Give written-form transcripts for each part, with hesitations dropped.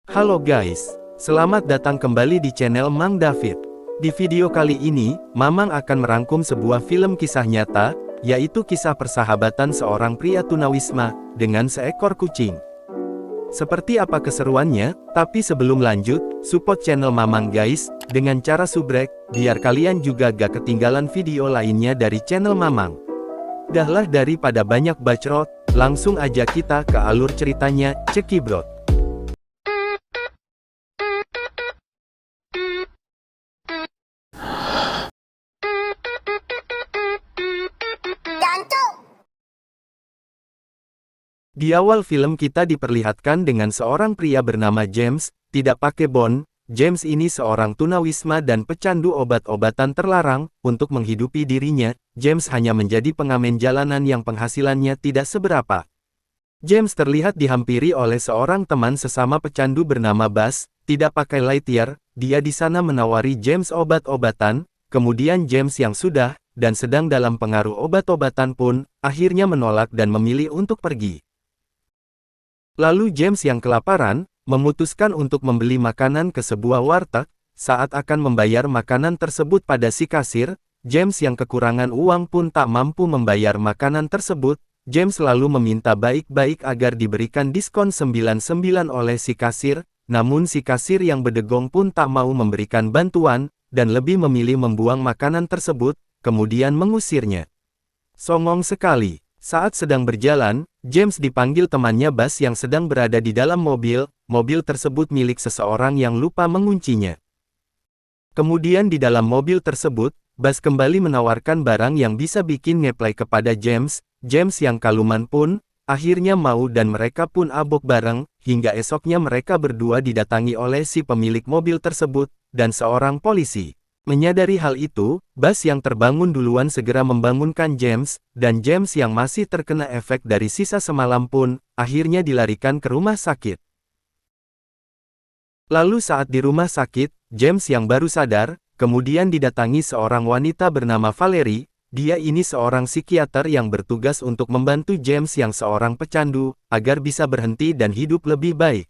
Halo guys, selamat datang kembali di channel Mang David. Di video kali ini, Mamang akan merangkum sebuah film kisah nyata, yaitu kisah persahabatan seorang pria tunawisma dengan seekor kucing. Seperti apa keseruannya? Tapi sebelum lanjut, support channel Mamang guys, dengan cara subrek, biar kalian juga gak ketinggalan video lainnya dari channel Mamang. Dahlah daripada banyak bacrot, langsung aja kita ke alur ceritanya, cekibrot. Di awal film kita diperlihatkan dengan seorang pria bernama James, tidak pakai bon. James ini seorang tunawisma dan pecandu obat-obatan terlarang. Untuk menghidupi dirinya, James hanya menjadi pengamen jalanan yang penghasilannya tidak seberapa. James terlihat dihampiri oleh seorang teman sesama pecandu bernama Buzz, tidak pakai light year. Dia di sana menawari James obat-obatan, kemudian James yang sudah dan sedang dalam pengaruh obat-obatan pun akhirnya menolak dan memilih untuk pergi. Lalu James yang kelaparan, memutuskan untuk membeli makanan ke sebuah warteg. Saat akan membayar makanan tersebut pada si kasir, James yang kekurangan uang pun tak mampu membayar makanan tersebut. James lalu meminta baik-baik agar diberikan diskon 99 oleh si kasir, namun si kasir yang bedegong pun tak mau memberikan bantuan, dan lebih memilih membuang makanan tersebut, kemudian mengusirnya. Songong sekali. Saat sedang berjalan, James dipanggil temannya Buzz yang sedang berada di dalam mobil. Mobil tersebut milik seseorang yang lupa menguncinya. Kemudian di dalam mobil tersebut, Buzz kembali menawarkan barang yang bisa bikin ngeplay kepada James. James yang kaluman pun akhirnya mau dan mereka pun abok bareng, hingga esoknya mereka berdua didatangi oleh si pemilik mobil tersebut, dan seorang polisi. Menyadari hal itu, Buzz yang terbangun duluan segera membangunkan James, dan James yang masih terkena efek dari sisa semalam pun, akhirnya dilarikan ke rumah sakit. Lalu saat di rumah sakit, James yang baru sadar, kemudian didatangi seorang wanita bernama Valerie. Dia ini seorang psikiater yang bertugas untuk membantu James yang seorang pecandu, agar bisa berhenti dan hidup lebih baik.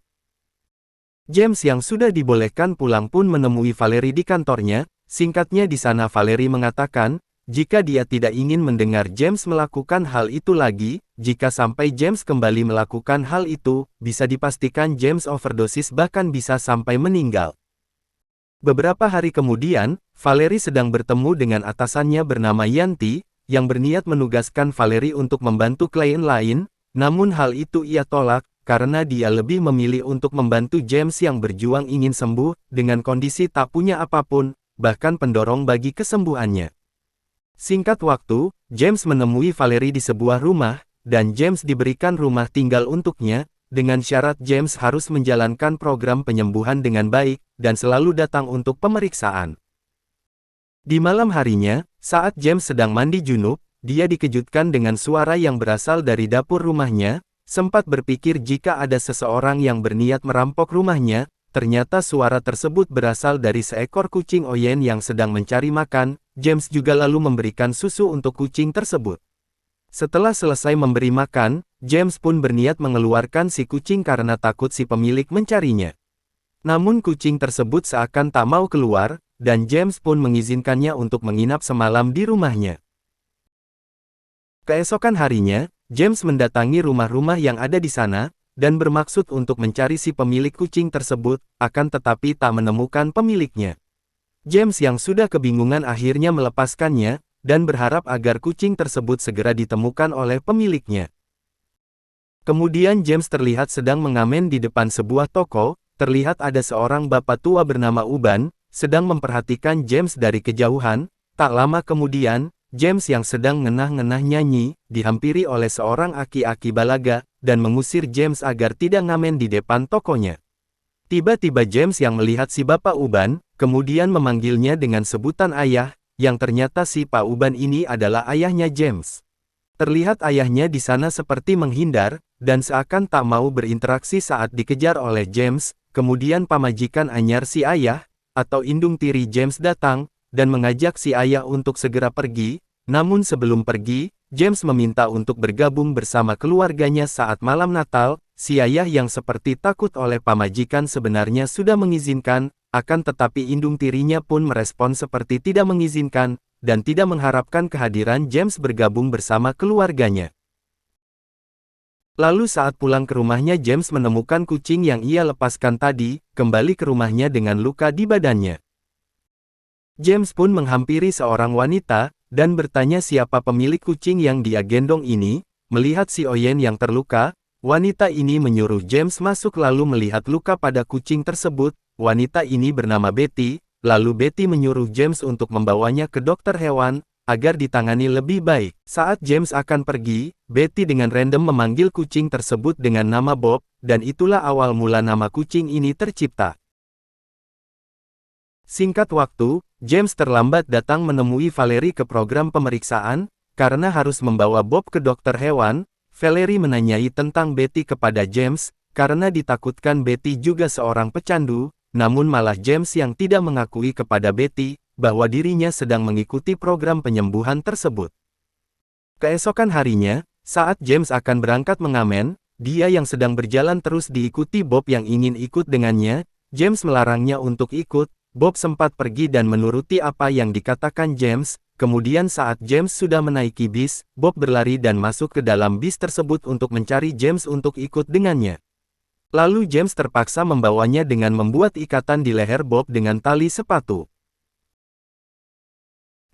James yang sudah dibolehkan pulang pun menemui Valerie di kantornya. Singkatnya di sana Valerie mengatakan, jika dia tidak ingin mendengar James melakukan hal itu lagi, jika sampai James kembali melakukan hal itu, bisa dipastikan James overdosis bahkan bisa sampai meninggal. Beberapa hari kemudian, Valerie sedang bertemu dengan atasannya bernama Yanti, yang berniat menugaskan Valerie untuk membantu klien lain, namun hal itu ia tolak, karena dia lebih memilih untuk membantu James yang berjuang ingin sembuh, dengan kondisi tak punya apapun, bahkan pendorong bagi kesembuhannya. Singkat waktu, James menemui Valerie di sebuah rumah, dan James diberikan rumah tinggal untuknya, dengan syarat James harus menjalankan program penyembuhan dengan baik, dan selalu datang untuk pemeriksaan. Di malam harinya, saat James sedang mandi junub, dia dikejutkan dengan suara yang berasal dari dapur rumahnya. Sempat berpikir jika ada seseorang yang berniat merampok rumahnya. Ternyata suara tersebut berasal dari seekor kucing Oyen yang sedang mencari makan. James juga lalu memberikan susu untuk kucing tersebut. Setelah selesai memberi makan, James pun berniat mengeluarkan si kucing karena takut si pemilik mencarinya. Namun kucing tersebut seakan tak mau keluar, dan James pun mengizinkannya untuk menginap semalam di rumahnya. Keesokan harinya, James mendatangi rumah-rumah yang ada di sana, dan bermaksud untuk mencari si pemilik kucing tersebut, akan tetapi tak menemukan pemiliknya. James yang sudah kebingungan akhirnya melepaskannya, dan berharap agar kucing tersebut segera ditemukan oleh pemiliknya. Kemudian James terlihat sedang mengamen di depan sebuah toko. Terlihat ada seorang bapak tua bernama Uban, sedang memperhatikan James dari kejauhan. Tak lama kemudian, James yang sedang ngenah-ngenah nyanyi, dihampiri oleh seorang aki-aki balaga, dan mengusir James agar tidak ngamen di depan tokonya. Tiba-tiba James yang melihat si Bapak Uban, kemudian memanggilnya dengan sebutan ayah, yang ternyata si Pak Uban ini adalah ayahnya James. Terlihat ayahnya di sana seperti menghindar, dan seakan tak mau berinteraksi saat dikejar oleh James. Kemudian pamajikan anyar si ayah, atau indung tiri James datang, dan mengajak si ayah untuk segera pergi. Namun sebelum pergi, James meminta untuk bergabung bersama keluarganya saat malam Natal. si ayah yang seperti takut oleh pamajikan sebenarnya sudah mengizinkan, akan tetapi indung tirinya pun merespon seperti tidak mengizinkan, dan tidak mengharapkan kehadiran James bergabung bersama keluarganya. Lalu saat pulang ke rumahnya James menemukan kucing yang ia lepaskan tadi, kembali ke rumahnya dengan luka di badannya. James pun menghampiri seorang wanita, dan bertanya siapa pemilik kucing yang dia gendong ini. Melihat si Oyen yang terluka, wanita ini menyuruh James masuk lalu melihat luka pada kucing tersebut. Wanita ini bernama Betty, lalu Betty menyuruh James untuk membawanya ke dokter hewan, agar ditangani lebih baik. Saat James akan pergi, Betty dengan random memanggil kucing tersebut dengan nama Bob, dan itulah awal mula nama kucing ini tercipta. Singkat waktu, James terlambat datang menemui Valerie ke program pemeriksaan, karena harus membawa Bob ke dokter hewan. Valerie menanyai tentang Betty kepada James, karena ditakutkan Betty juga seorang pecandu, namun malah James yang tidak mengakui kepada Betty, bahwa dirinya sedang mengikuti program penyembuhan tersebut. Keesokan harinya, saat James akan berangkat mengamen, dia yang sedang berjalan terus diikuti Bob yang ingin ikut dengannya. James melarangnya untuk ikut. Bob sempat pergi dan menuruti apa yang dikatakan James. Kemudian saat James sudah menaiki bis, Bob berlari dan masuk ke dalam bis tersebut untuk mencari James untuk ikut dengannya. Lalu James terpaksa membawanya dengan membuat ikatan di leher Bob dengan tali sepatu.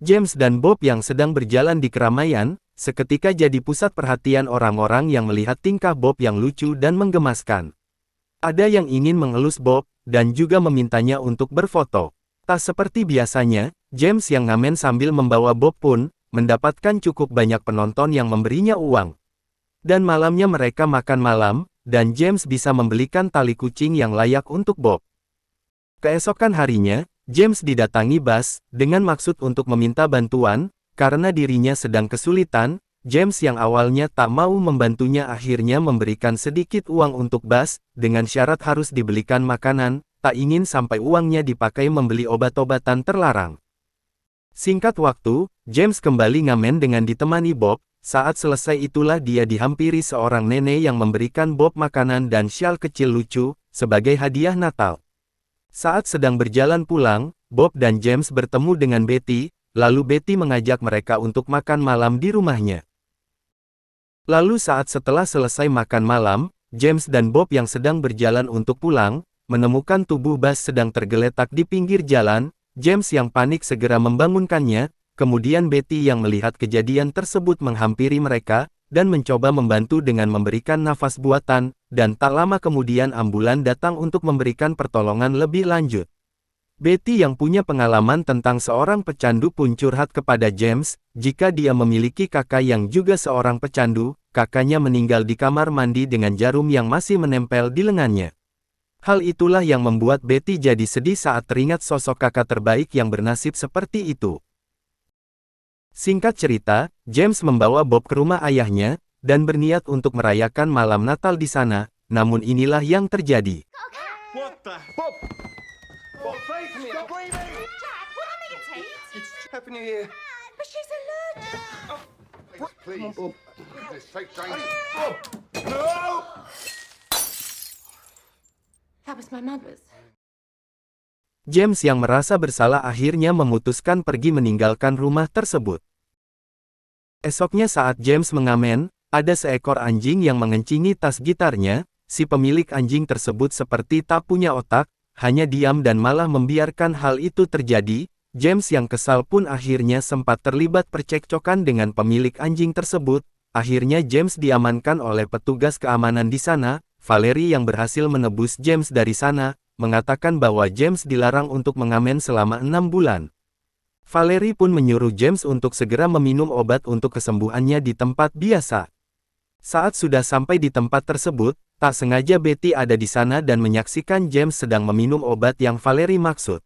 James dan Bob yang sedang berjalan di keramaian, seketika jadi pusat perhatian orang-orang yang melihat tingkah Bob yang lucu dan menggemaskan. Ada yang ingin mengelus Bob, dan juga memintanya untuk berfoto. Tak seperti biasanya, James yang ngamen sambil membawa Bob pun, mendapatkan cukup banyak penonton yang memberinya uang. Dan malamnya mereka makan malam, dan James bisa membelikan tali kucing yang layak untuk Bob. Keesokan harinya, James didatangi Buzz, dengan maksud untuk meminta bantuan, karena dirinya sedang kesulitan. James yang awalnya tak mau membantunya akhirnya memberikan sedikit uang untuk Buzz, dengan syarat harus dibelikan makanan, tak ingin sampai uangnya dipakai membeli obat-obatan terlarang. Singkat waktu, James kembali ngamen dengan ditemani Bob. Saat selesai itulah dia dihampiri seorang nenek yang memberikan Bob makanan dan syal kecil lucu, sebagai hadiah Natal. Saat sedang berjalan pulang, Bob dan James bertemu dengan Betty, lalu Betty mengajak mereka untuk makan malam di rumahnya. Lalu setelah selesai makan malam, James dan Bob yang sedang berjalan untuk pulang, menemukan tubuh Buzz sedang tergeletak di pinggir jalan. James yang panik segera membangunkannya, kemudian Betty yang melihat kejadian tersebut menghampiri mereka, dan mencoba membantu dengan memberikan nafas buatan, dan tak lama kemudian ambulan datang untuk memberikan pertolongan lebih lanjut. Betty yang punya pengalaman tentang seorang pecandu pun curhat kepada James, jika dia memiliki kakak yang juga seorang pecandu, kakaknya meninggal di kamar mandi dengan jarum yang masih menempel di lengannya. Hal itulah yang membuat Betty jadi sedih saat teringat sosok kakak terbaik yang bernasib seperti itu. Singkat cerita, James membawa Bob ke rumah ayahnya, dan berniat untuk merayakan malam Natal di sana, namun inilah yang terjadi. What the? Bob! Bob, please, stop breathing! Jack, what am I eating? Happy New Year. But she's allergic. Please, Bob. Let's take James. Bob! No! That was my mother's. James yang merasa bersalah akhirnya memutuskan pergi meninggalkan rumah tersebut. Esoknya saat James mengamen, ada seekor anjing yang mengencingi tas gitarnya. Si pemilik anjing tersebut seperti tak punya otak, hanya diam dan malah membiarkan hal itu terjadi. James yang kesal pun akhirnya sempat terlibat percekcokan dengan pemilik anjing tersebut. Akhirnya James diamankan oleh petugas keamanan di sana. Valerie yang berhasil menebus James dari sana, mengatakan bahwa James dilarang untuk mengamen selama 6 bulan. Valerie pun menyuruh James untuk segera meminum obat untuk kesembuhannya di tempat biasa. Saat sudah sampai di tempat tersebut, tak sengaja Betty ada di sana dan menyaksikan James sedang meminum obat yang Valerie maksud.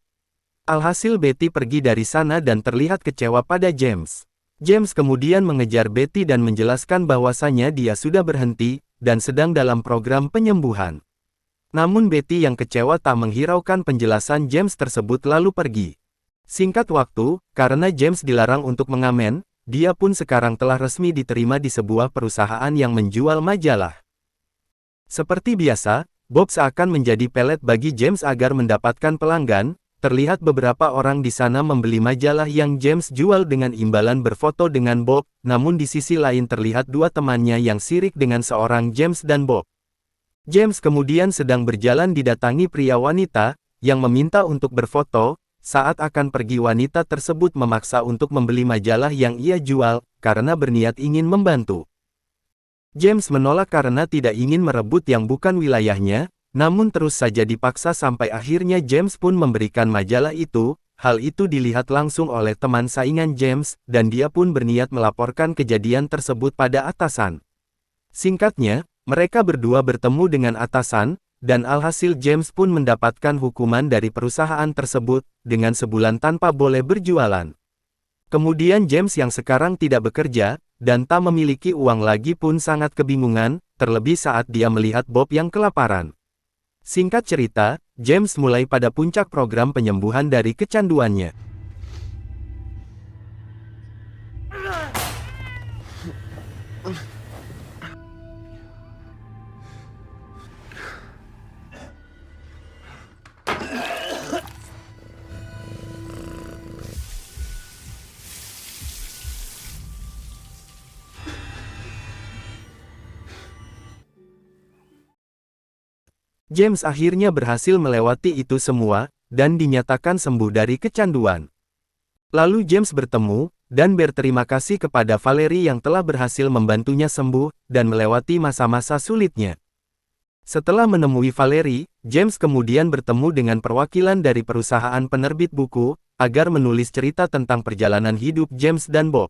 Alhasil Betty pergi dari sana dan terlihat kecewa pada James. James kemudian mengejar Betty dan menjelaskan bahwasanya dia sudah berhenti, dan sedang dalam program penyembuhan. Namun Betty yang kecewa tak menghiraukan penjelasan James tersebut lalu pergi. Singkat waktu, karena James dilarang untuk mengamen, dia pun sekarang telah resmi diterima di sebuah perusahaan yang menjual majalah. Seperti biasa, Bob seakan menjadi pelet bagi James agar mendapatkan pelanggan. Terlihat beberapa orang di sana membeli majalah yang James jual dengan imbalan berfoto dengan Bob, namun di sisi lain terlihat dua temannya yang sirik dengan seorang James dan Bob. James kemudian sedang berjalan didatangi pria wanita, yang meminta untuk berfoto. Saat akan pergi wanita tersebut memaksa untuk membeli majalah yang ia jual, karena berniat ingin membantu. James menolak karena tidak ingin merebut yang bukan wilayahnya, namun terus saja dipaksa sampai akhirnya James pun memberikan majalah itu. Hal itu dilihat langsung oleh teman saingan James, dan dia pun berniat melaporkan kejadian tersebut pada atasan. Singkatnya, mereka berdua bertemu dengan atasan, dan alhasil James pun mendapatkan hukuman dari perusahaan tersebut, dengan sebulan tanpa boleh berjualan. Kemudian James yang sekarang tidak bekerja, dan tak memiliki uang lagi pun sangat kebingungan, terlebih saat dia melihat Bob yang kelaparan. Singkat cerita, James mulai pada puncak program penyembuhan dari kecanduannya. James akhirnya berhasil melewati itu semua, dan dinyatakan sembuh dari kecanduan. Lalu James bertemu, dan berterima kasih kepada Valerie yang telah berhasil membantunya sembuh, dan melewati masa-masa sulitnya. Setelah menemui Valerie, James kemudian bertemu dengan perwakilan dari perusahaan penerbit buku, agar menulis cerita tentang perjalanan hidup James dan Bob.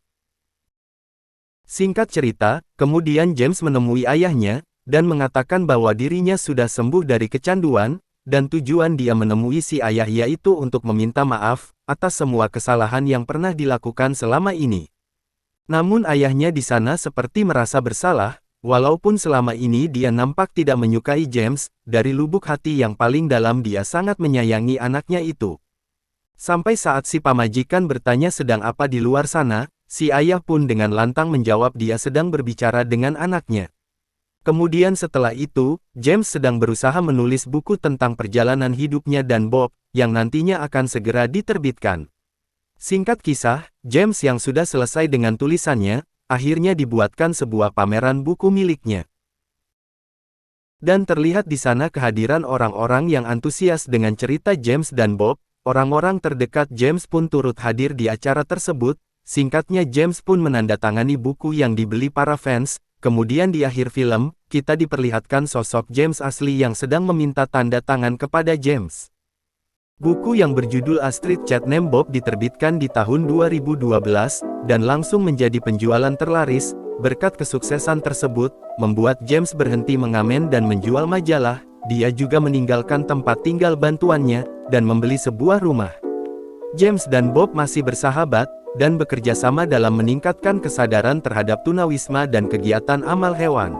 Singkat cerita, kemudian James menemui ayahnya, dan mengatakan bahwa dirinya sudah sembuh dari kecanduan, dan tujuan dia menemui si ayah yaitu untuk meminta maaf atas semua kesalahan yang pernah dilakukan selama ini. Namun ayahnya di sana seperti merasa bersalah, walaupun selama ini dia nampak tidak menyukai James, dari lubuk hati yang paling dalam dia sangat menyayangi anaknya itu. Sampai saat si pamajikan bertanya sedang apa di luar sana, si ayah pun dengan lantang menjawab dia sedang berbicara dengan anaknya. Kemudian setelah itu, James sedang berusaha menulis buku tentang perjalanan hidupnya dan Bob, yang nantinya akan segera diterbitkan. Singkat kisah, James yang sudah selesai dengan tulisannya, akhirnya dibuatkan sebuah pameran buku miliknya. Dan terlihat di sana kehadiran orang-orang yang antusias dengan cerita James dan Bob, orang-orang terdekat James pun turut hadir di acara tersebut. Singkatnya James pun menandatangani buku yang dibeli para fans. Kemudian di akhir film, kita diperlihatkan sosok James asli yang sedang meminta tanda tangan kepada James. Buku yang berjudul A Street Cat Named Bob diterbitkan di tahun 2012, dan langsung menjadi penjualan terlaris. Berkat kesuksesan tersebut, membuat James berhenti mengamen dan menjual majalah. Dia juga meninggalkan tempat tinggal bantuannya, dan membeli sebuah rumah. James dan Bob masih bersahabat, dan bekerja sama dalam meningkatkan kesadaran terhadap tunawisma dan kegiatan amal hewan.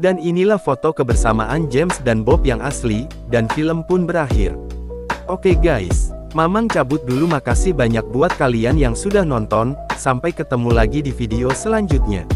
Dan inilah foto kebersamaan James dan Bob yang asli, dan film pun berakhir. Oke guys, Mamang cabut dulu, makasih banyak buat kalian yang sudah nonton, sampai ketemu lagi di video selanjutnya.